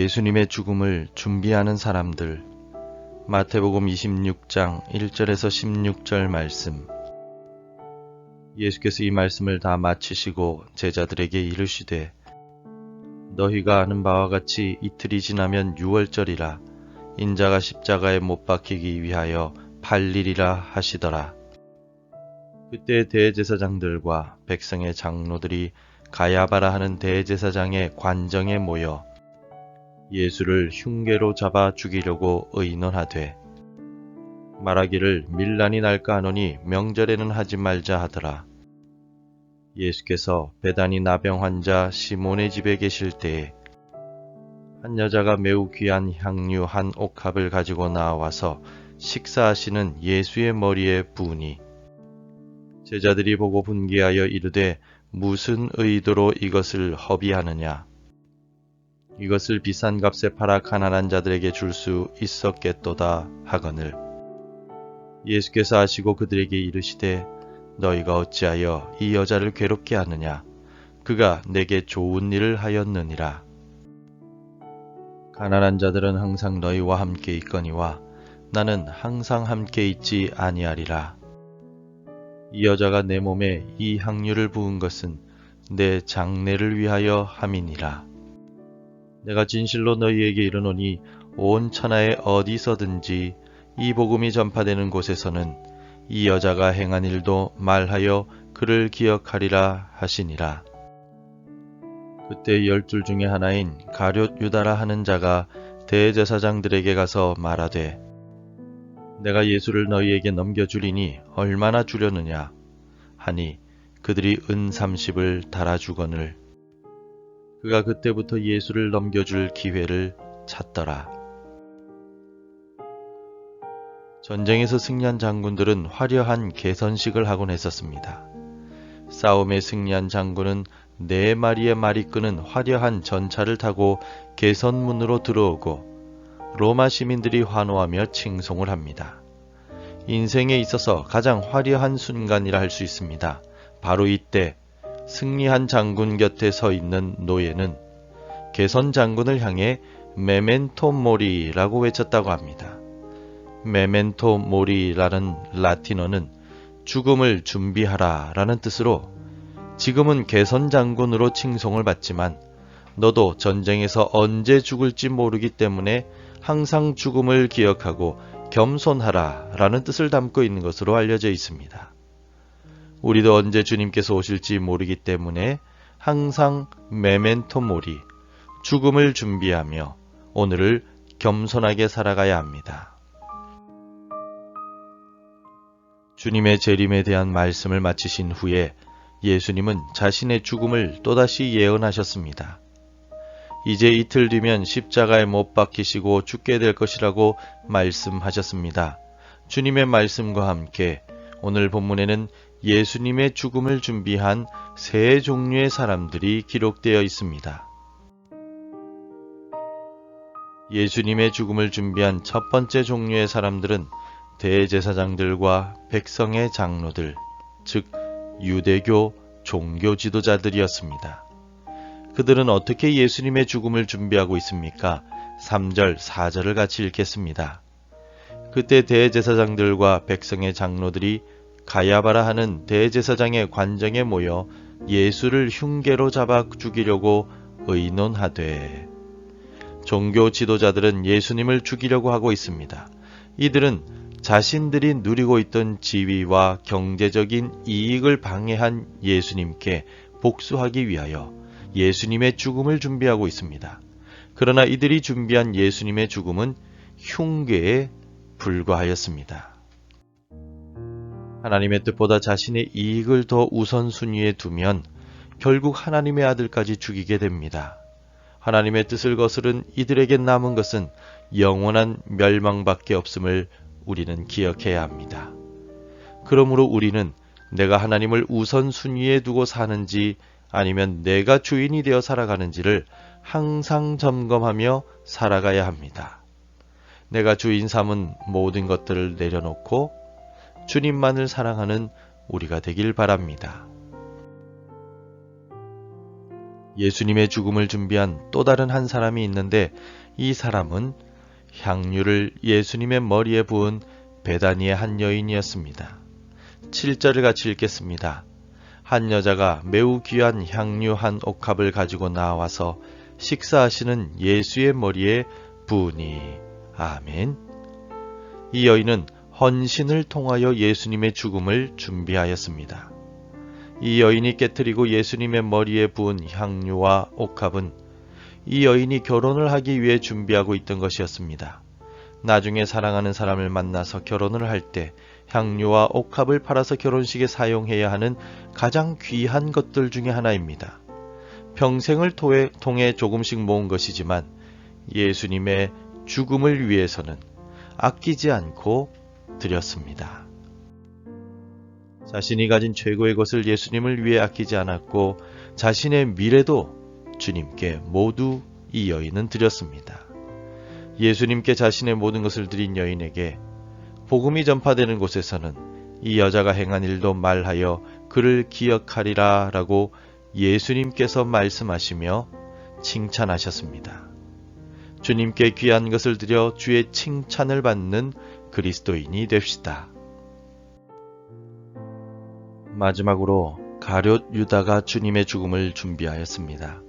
예수님의 죽음을 준비하는 사람들. 마태복음 26장 1절에서 16절 말씀. 예수께서 이 말씀을 다 마치시고 제자들에게 이르시되 너희가 아는 바와 같이 이틀이 지나면 유월절이라 인자가 십자가에 못 박히기 위하여 팔리리라 하시더라. 그때 대제사장들과 백성의 장로들이 가야바라 하는 대제사장의 관정에 모여 예수를 흉계로 잡아 죽이려고 의논하되 말하기를 밀란이 날까 하노니 명절에는 하지 말자 하더라. 예수께서 베다니 나병 환자 시몬의 집에 계실 때에 한 여자가 매우 귀한 향유 한 옥합을 가지고 나와서 식사하시는 예수의 머리에 부으니 제자들이 보고 분개하여 이르되 무슨 의도로 이것을 허비하느냐. 이것을 비싼 값에 팔아 가난한 자들에게 줄 수 있었겠도다 하거늘. 예수께서 아시고 그들에게 이르시되 너희가 어찌하여 이 여자를 괴롭게 하느냐. 그가 내게 좋은 일을 하였느니라. 가난한 자들은 항상 너희와 함께 있거니와 나는 항상 함께 있지 아니하리라. 이 여자가 내 몸에 이 향유를 부은 것은 내 장례를 위하여 함이니라. 내가 진실로 너희에게 이르노니 온 천하에 어디서든지 이 복음이 전파되는 곳에서는 이 여자가 행한 일도 말하여 그를 기억하리라 하시니라. 그때 12 중에 하나인 가룟 유다라 하는 자가 대제사장들에게 가서 말하되 내가 예수를 너희에게 넘겨주리니 얼마나 주려느냐 하니 그들이 은 30을 달아주거늘. 그가 그때부터 예수를 넘겨줄 기회를 찾더라. 전쟁에서 승리한 장군들은 화려한 개선식을 하곤 했었습니다. 싸움에 승리한 장군은 4마리의 말이 끄는 화려한 전차를 타고 개선문으로 들어오고 로마 시민들이 환호하며 칭송을 합니다. 인생에 있어서 가장 화려한 순간이라 할 수 있습니다. 바로 이때 승리한 장군 곁에 서 있는 노예는 개선 장군을 향해 메멘토 모리라고 외쳤다고 합니다. 메멘토 모리라는 라틴어는 죽음을 준비하라 라는 뜻으로 지금은 개선 장군으로 칭송을 받지만 너도 전쟁에서 언제 죽을지 모르기 때문에 항상 죽음을 기억하고 겸손하라 라는 뜻을 담고 있는 것으로 알려져 있습니다. 우리도 언제 주님께서 오실지 모르기 때문에 항상 메멘토 모리, 죽음을 준비하며 오늘을 겸손하게 살아가야 합니다. 주님의 재림에 대한 말씀을 마치신 후에 예수님은 자신의 죽음을 또다시 예언하셨습니다. 이제 이틀 뒤면 십자가에 못 박히시고 죽게 될 것이라고 말씀하셨습니다. 주님의 말씀과 함께 오늘 본문에는 예수님의 죽음을 준비한 3종류의 사람들이 기록되어 있습니다. 예수님의 죽음을 준비한 첫 번째 종류의 사람들은 대제사장들과 백성의 장로들, 즉 유대교 종교 지도자들이었습니다. 그들은 어떻게 예수님의 죽음을 준비하고 있습니까? 3절, 4절을 같이 읽겠습니다. 그때 대제사장들과 백성의 장로들이 가야바라 하는 대제사장의 관정에 모여 예수를 흉계로 잡아 죽이려고 의논하되. 종교 지도자들은 예수님을 죽이려고 하고 있습니다. 이들은 자신들이 누리고 있던 지위와 경제적인 이익을 방해한 예수님께 복수하기 위하여 예수님의 죽음을 준비하고 있습니다. 그러나 이들이 준비한 예수님의 죽음은 흉계에 불과하였습니다. 하나님의 뜻보다 자신의 이익을 더 우선순위에 두면 결국 하나님의 아들까지 죽이게 됩니다. 하나님의 뜻을 거스른 이들에게 남은 것은 영원한 멸망밖에 없음을 우리는 기억해야 합니다. 그러므로 우리는 내가 하나님을 우선순위에 두고 사는지 아니면 내가 주인이 되어 살아가는지를 항상 점검하며 살아가야 합니다. 내가 주인 삼은 모든 것들을 내려놓고 주님만을 사랑하는 우리가 되길 바랍니다. 예수님의 죽음을 준비한 또 다른 한 사람이 있는데 이 사람은 향유를 예수님의 머리에 부은 베다니의 한 여인이었습니다. 7절을 같이 읽겠습니다. 한 여자가 매우 귀한 향유 한 옥합을 가지고 나와서 식사하시는 예수의 머리에 부으니. 아멘. 이 여인은 헌신을 통하여 예수님의 죽음을 준비하였습니다. 이 여인이 깨뜨리고 예수님의 머리에 부은 향유와 옥합은 이 여인이 결혼을 하기 위해 준비하고 있던 것이었습니다. 나중에 사랑하는 사람을 만나서 결혼을 할 때 향유와 옥합을 팔아서 결혼식에 사용해야 하는 가장 귀한 것들 중에 하나입니다. 평생을 통해 조금씩 모은 것이지만 예수님의 죽음을 위해서는 아끼지 않고 드렸습니다. 자신이 가진 최고의 것을 예수님을 위해 아끼지 않았고 자신의 미래도 주님께 모두 이 여인은 드렸습니다. 예수님께 자신의 모든 것을 드린 여인에게 복음이 전파되는 곳에서는 이 여자가 행한 일도 말하여 그를 기억하리라 라고 예수님께서 말씀하시며 칭찬하셨습니다. 주님께 귀한 것을 드려 주의 칭찬을 받는 그리스도인이 됩시다. 마지막으로 가룟 유다가 주님의 죽음을 준비하였습니다.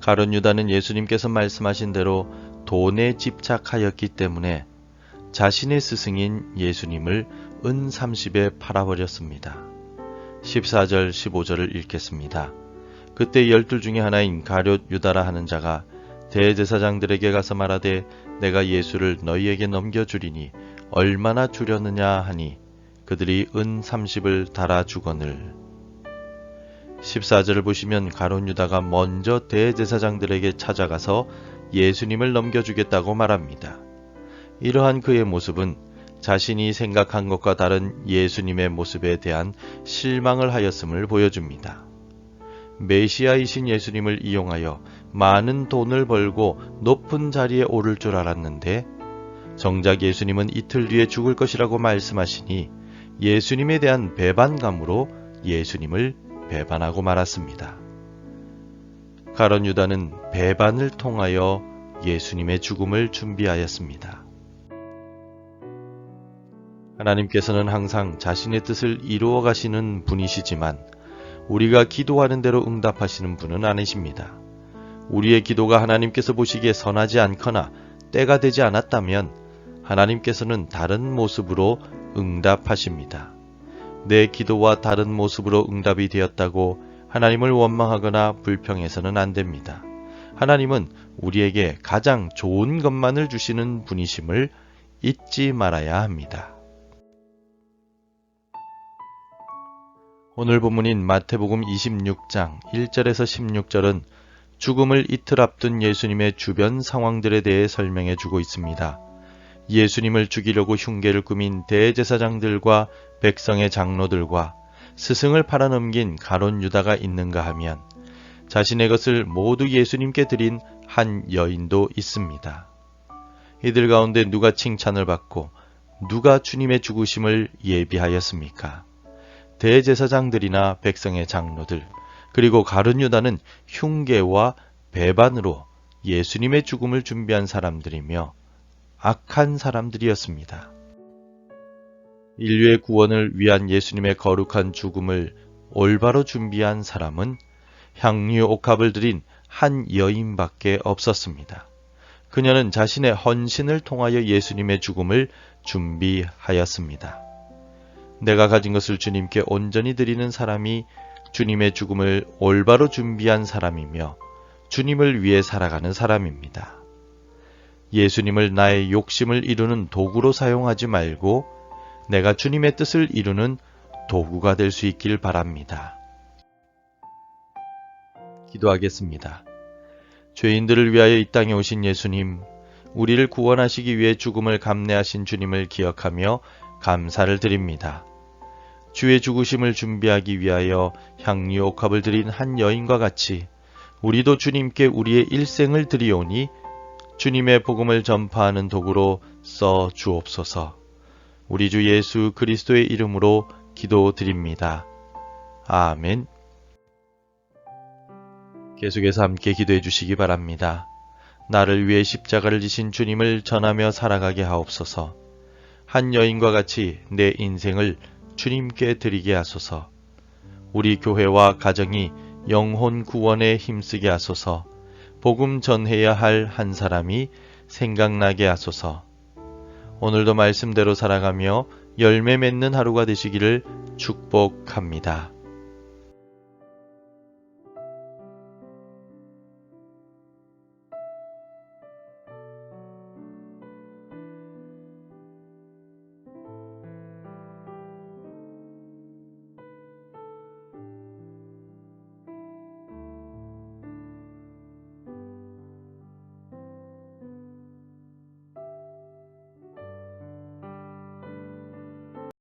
가룟 유다는 예수님께서 말씀하신 대로 돈에 집착하였기 때문에 자신의 스승인 예수님을 은 30에 팔아버렸습니다. 14절 15절을 읽겠습니다. 그때 12 중에 하나인 가룟 유다라 하는 자가 대제사장들에게 가서 말하되 내가 예수를 너희에게 넘겨주리니 얼마나 주려느냐 하니 그들이 은 30을 달아 주거늘. 14절을 보시면 가룟 유다가 먼저 대제사장들에게 찾아가서 예수님을 넘겨주겠다고 말합니다. 이러한 그의 모습은 자신이 생각한 것과 다른 예수님의 모습에 대한 실망을 하였음을 보여줍니다. 메시아이신 예수님을 이용하여 많은 돈을 벌고 높은 자리에 오를 줄 알았는데 정작 예수님은 이틀 뒤에 죽을 것이라고 말씀하시니 예수님에 대한 배반감으로 예수님을 배반하고 말았습니다. 가룟 유다는 배반을 통하여 예수님의 죽음을 준비하였습니다. 하나님께서는 항상 자신의 뜻을 이루어 가시는 분이시지만 우리가 기도하는 대로 응답하시는 분은 아니십니다. 우리의 기도가 하나님께서 보시기에 선하지 않거나 때가 되지 않았다면 하나님께서는 다른 모습으로 응답하십니다. 내 기도와 다른 모습으로 응답이 되었다고 하나님을 원망하거나 불평해서는 안 됩니다. 하나님은 우리에게 가장 좋은 것만을 주시는 분이심을 잊지 말아야 합니다. 오늘 본문인 마태복음 26장 1절에서 16절은 죽음을 이틀 앞둔 예수님의 주변 상황들에 대해 설명해 주고 있습니다. 예수님을 죽이려고 흉계를 꾸민 대제사장들과 백성의 장로들과 스승을 팔아넘긴 가룟 유다가 있는가 하면 자신의 것을 모두 예수님께 드린 한 여인도 있습니다. 이들 가운데 누가 칭찬을 받고 누가 주님의 죽으심을 예비하였습니까? 대제사장들이나 백성의 장로들, 그리고 가룟 유다는 흉계와 배반으로 예수님의 죽음을 준비한 사람들이며 악한 사람들이었습니다. 인류의 구원을 위한 예수님의 거룩한 죽음을 올바로 준비한 사람은 향유 옥합을 드린 한 여인밖에 없었습니다. 그녀는 자신의 헌신을 통하여 예수님의 죽음을 준비하였습니다. 내가 가진 것을 주님께 온전히 드리는 사람이 주님의 죽음을 올바로 준비한 사람이며 주님을 위해 살아가는 사람입니다. 예수님을 나의 욕심을 이루는 도구로 사용하지 말고 내가 주님의 뜻을 이루는 도구가 될 수 있길 바랍니다. 기도하겠습니다. 죄인들을 위하여 이 땅에 오신 예수님, 우리를 구원하시기 위해 죽음을 감내하신 주님을 기억하며 감사를 드립니다. 주의 죽으심을 준비하기 위하여 향유 옥합을 드린 한 여인과 같이 우리도 주님께 우리의 일생을 드리오니 주님의 복음을 전파하는 도구로 써 주옵소서. 우리 주 예수 그리스도의 이름으로 기도드립니다. 아멘. 계속해서 함께 기도해 주시기 바랍니다. 나를 위해 십자가를 지신 주님을 전하며 살아가게 하옵소서. 한 여인과 같이 내 인생을 주님께 드리게 하소서. 우리 교회와 가정이 영혼 구원에 힘쓰게 하소서. 복음 전해야 할 한 사람이 생각나게 하소서. 오늘도 말씀대로 살아가며 열매 맺는 하루가 되시기를 축복합니다.